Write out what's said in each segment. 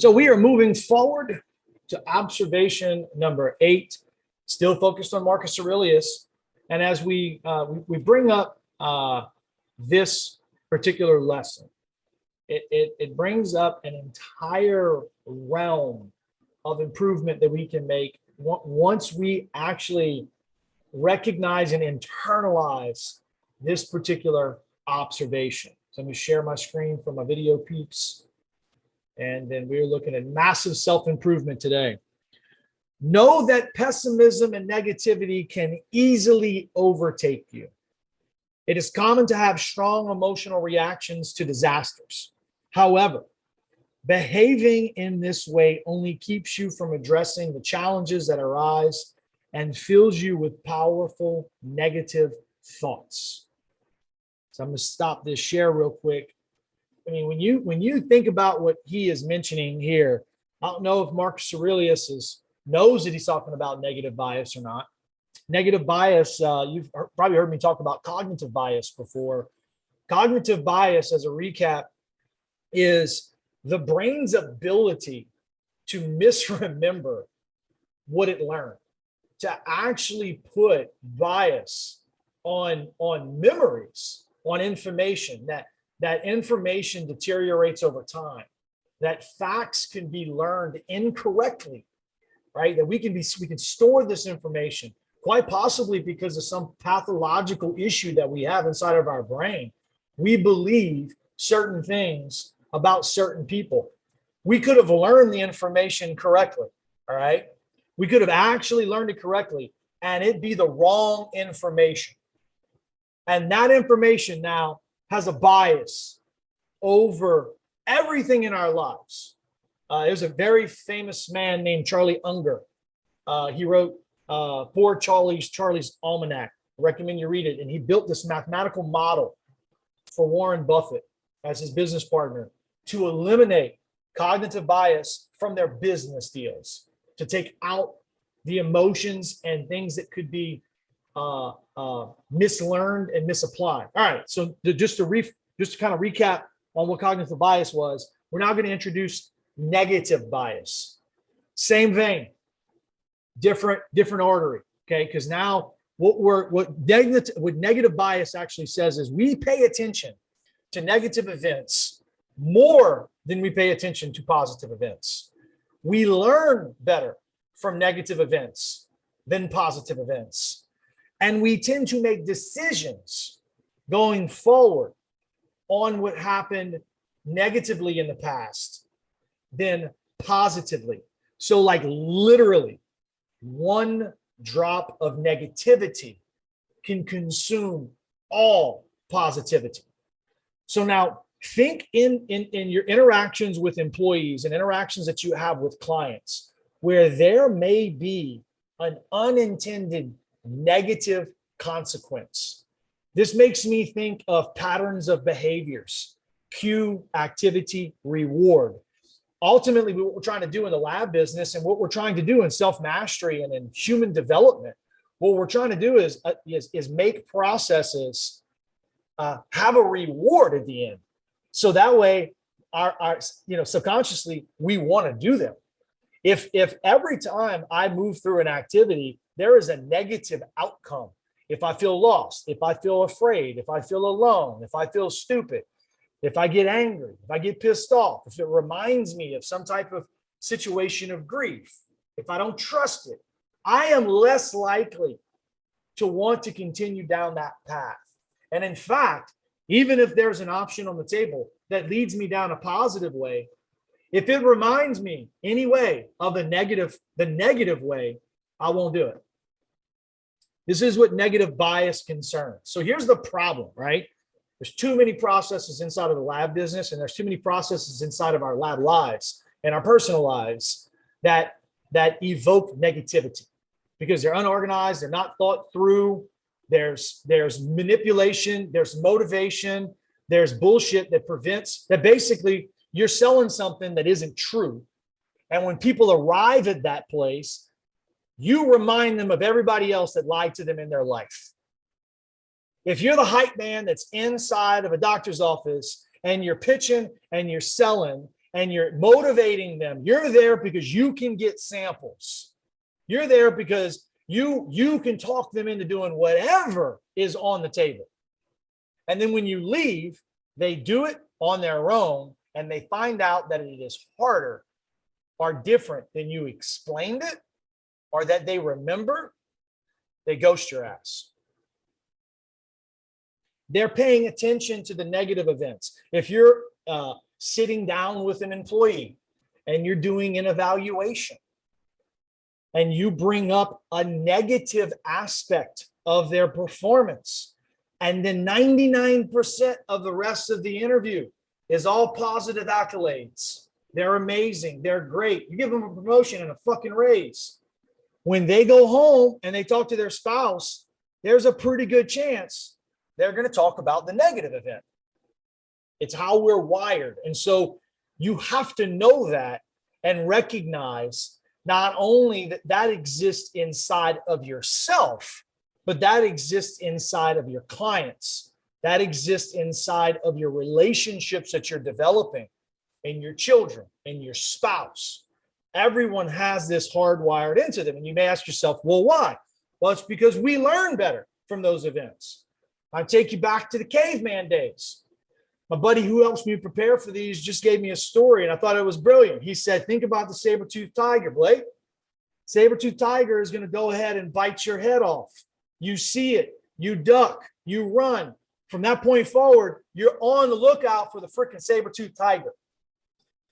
So we are moving forward to observation number 8, still focused on Marcus Aurelius. And as we bring up this particular lesson, it brings up an entire realm of improvement that we can make once we actually recognize and internalize this particular observation. So I'm going to share my screen for my video peeps. And then we're looking at massive self-improvement today. Know that pessimism and negativity can easily overtake you. It is common to have strong emotional reactions to disasters. However, behaving in this way only keeps you from addressing the challenges that arise and fills you with powerful negative thoughts. So I'm going to stop this share real quick. I mean, when you think about what he is mentioning here, I don't know if Marcus Aurelius knows that he's talking about negative bias or not. Negative bias, you've probably heard me talk about cognitive bias before. Cognitive bias, as a recap, is the brain's ability to misremember what it learned, to actually put bias on memories, on information, that information deteriorates over time, that facts can be learned incorrectly, right? That we can store this information, quite possibly because of some pathological issue that we have inside of our brain. We believe certain things about certain people. We could have learned the information correctly, all right? We could have actually learned it correctly, and it'd be the wrong information. And that information now has a bias over everything in our lives. There's a very famous man named Charlie Unger. He wrote Poor Charlie's Almanac. I recommend you read it. And he built this mathematical model for Warren Buffett as his business partner to eliminate cognitive bias from their business deals, to take out the emotions and things that could be mislearned and misapplied. All right, so just to kind of recap on what cognitive bias was, we're now going to introduce negative bias. Same vein, different order, okay? Because now what negative bias actually says is we pay attention to negative events more than we pay attention to positive events. We learn better from negative events than positive events. And we tend to make decisions going forward on what happened negatively in the past than positively. So like literally one drop of negativity can consume all positivity. So now think in your interactions with employees and interactions that you have with clients where there may be an unintended negative consequence. This makes me think of patterns of behaviors, cue, activity, reward. Ultimately, what we're trying to do in the lab business and what we're trying to do in self-mastery and in human development, what we're trying to do is make processes have a reward at the end. So that way, our subconsciously, we want to do them. If every time I move through an activity, there is a negative outcome. If I feel lost, if I feel afraid, if I feel alone, if I feel stupid, if I get angry, if I get pissed off, if it reminds me of some type of situation of grief, if I don't trust it, I am less likely to want to continue down that path. And in fact, even if there's an option on the table that leads me down a positive way, if it reminds me anyway of the negative way, I won't do it. This is what negative bias concerns. So here's the problem, right? There's too many processes inside of the lab business, and there's too many processes inside of our lab lives and our personal lives that evoke negativity because they're unorganized, they're not thought through. There's manipulation, there's motivation, there's bullshit that basically you're selling something that isn't true. And when people arrive at that place, you remind them of everybody else that lied to them in their life. If you're the hype man that's inside of a doctor's office and you're pitching and you're selling and you're motivating them. You're there because you can get samples. You're there because you can talk them into doing whatever is on the table. And then when you leave, they do it on their own and they find out that it is harder or different than you explained it or that they remember, they ghost your ass. They're paying attention to the negative events. If you're sitting down with an employee and you're doing an evaluation and you bring up a negative aspect of their performance, and then 99% of the rest of the interview is all positive accolades. They're amazing. They're great. You give them a promotion and a fucking raise. When they go home and they talk to their spouse, there's a pretty good chance they're going to talk about the negative event. It's how we're wired. And so you have to know that and recognize not only that that exists inside of yourself, but that exists inside of your clients. That exists inside of your relationships that you're developing and your children and your spouse. Everyone has this hardwired into them. And you may ask yourself, well, why? Well, it's because we learn better from those events. I take you back to the caveman days. My buddy who helps me prepare for these just gave me a story, and I thought it was brilliant. He said, think about the saber-toothed tiger, Blake. Saber-toothed tiger is going to go ahead and bite your head off. You see it, you duck, you run. From that point forward, you're on the lookout for the freaking saber-toothed tiger.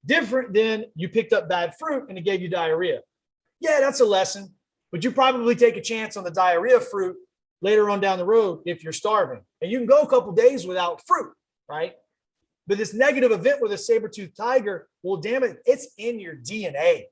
Different than you picked up bad fruit and it gave you diarrhea. Yeah, that's a lesson, but you probably take a chance on the diarrhea fruit later on down the road if you're starving. And you can go a couple days without fruit, right? But this negative event with a saber-toothed tiger, well, damn it, it's in your DNA.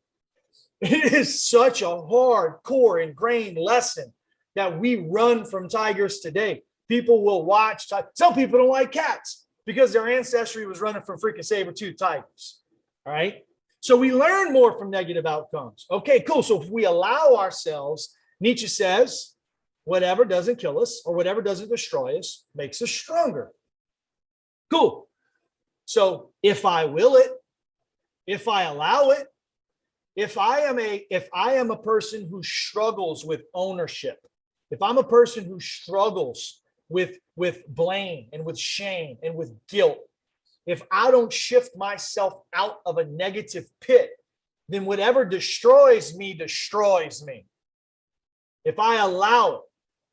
It is such a hardcore ingrained lesson that we run from tigers today. People will watch. Some people don't like cats because their ancestry was running from freaking saber-toothed tigers. All right. So we learn more from negative outcomes. Okay, cool. So if we allow ourselves, Nietzsche says, whatever doesn't kill us or whatever doesn't destroy us makes us stronger. Cool. So if I will it, if I allow it, if I am a person who struggles with ownership, if I'm a person who struggles with blame and with shame and with guilt, if I don't shift myself out of a negative pit, then whatever destroys me destroys me. If I allow it,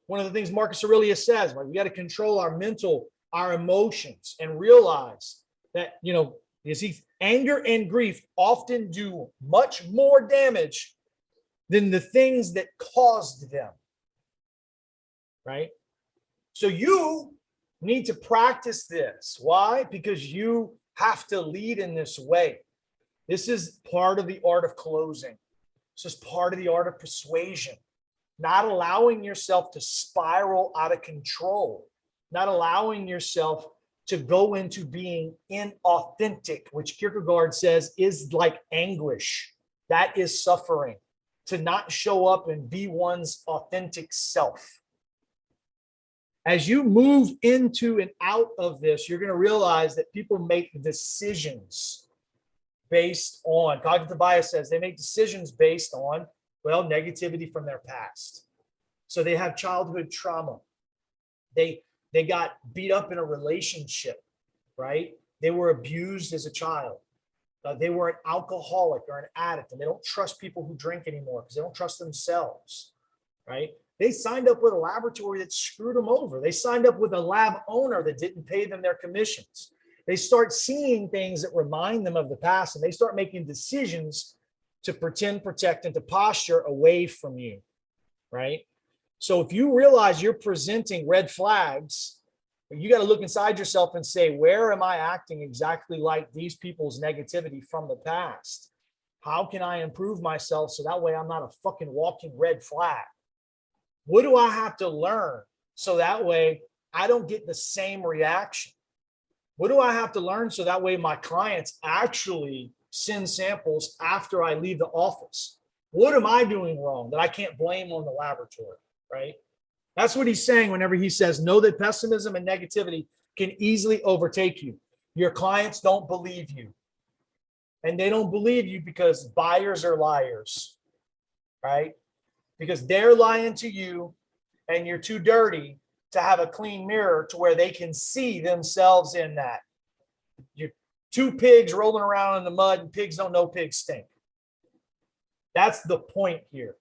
one of the things Marcus Aurelius says, right, we got to control our mental, our emotions, and realize that, you see, anger and grief often do much more damage than the things that caused them, right? So you need to practice this. Why? Because you have to lead in this way. This is part of the art of closing. This is part of the art of persuasion. Not allowing yourself to spiral out of control. Not allowing yourself to go into being inauthentic, which Kierkegaard says is like anguish. That is suffering. To not show up and be one's authentic self. As you move into and out of this, you're going to realize that people make decisions based on, cognitive bias says they make decisions based on, well, negativity from their past. So they have childhood trauma. They got beat up in a relationship, right? They were abused as a child. They were an alcoholic or an addict, and they don't trust people who drink anymore because they don't trust themselves, right? They signed up with a laboratory that screwed them over. They signed up with a lab owner that didn't pay them their commissions. They start seeing things that remind them of the past, and they start making decisions to pretend, protect, and to posture away from you, right? So if you realize you're presenting red flags, you got to look inside yourself and say, where am I acting exactly like these people's negativity from the past? How can I improve myself so that way I'm not a fucking walking red flag? What do I have to learn so that way I don't get the same reaction? What do I have to learn so that way my clients actually send samples after I leave the office? What am I doing wrong that I can't blame on the laboratory, right? That's what he's saying whenever he says, know that pessimism and negativity can easily overtake you. Your clients don't believe you. And they don't believe you because buyers are liars, right? Because they're lying to you and you're too dirty to have a clean mirror to where they can see themselves in that. You're two pigs rolling around in the mud, and pigs don't know pigs stink. That's the point here,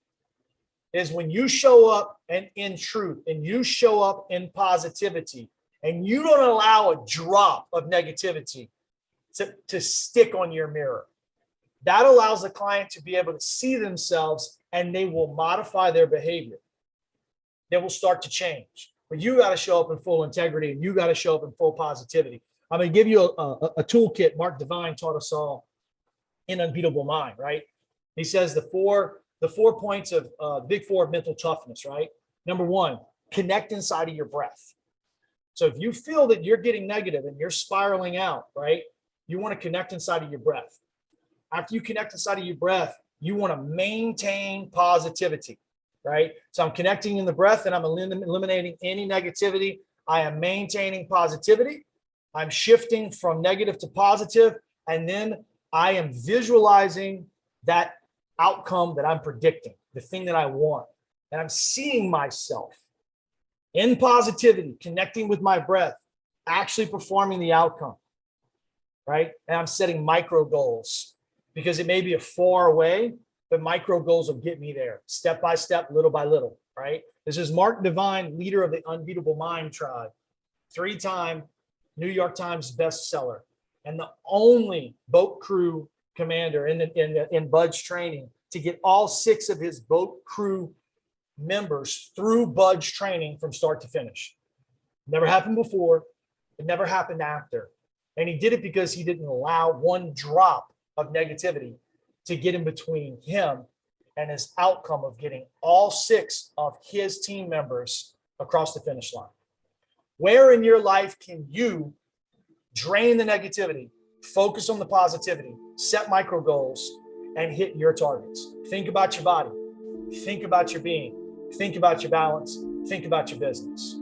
is when you show up and in truth and you show up in positivity and you don't allow a drop of negativity to stick on your mirror. That allows the client to be able to see themselves, and they will modify their behavior. They will start to change. But you got to show up in full integrity, and you got to show up in full positivity. I'm going to give you a toolkit Mark Divine taught us all in Unbeatable Mind, right? He says the four points of big four of mental toughness, right? Number one, connect inside of your breath. So if you feel that you're getting negative and you're spiraling out, right? You want to connect inside of your breath. After you connect inside of your breath, you want to maintain positivity, right? So I'm connecting in the breath and I'm eliminating any negativity. I am maintaining positivity. I'm shifting from negative to positive, and then I am visualizing that outcome that I'm predicting, the thing that I want. And I'm seeing myself in positivity, connecting with my breath, actually performing the outcome, right? And I'm setting micro goals because it may be a far away, but micro goals will get me there step by step, little by little, right? This is Mark Divine, leader of the Unbeatable Mind Tribe, 3-time New York Times bestseller, and the only boat crew commander in Bud's training to get all 6 of his boat crew members through Bud's training from start to finish. Never happened before. It never happened after. And he did it because he didn't allow one drop of negativity to get in between him and his outcome of getting all 6 of his team members across the finish line. Where in your life can you drain the negativity, focus on the positivity, set micro goals, and hit your targets? Think about your body. Think about your being. Think about your balance. Think about your business.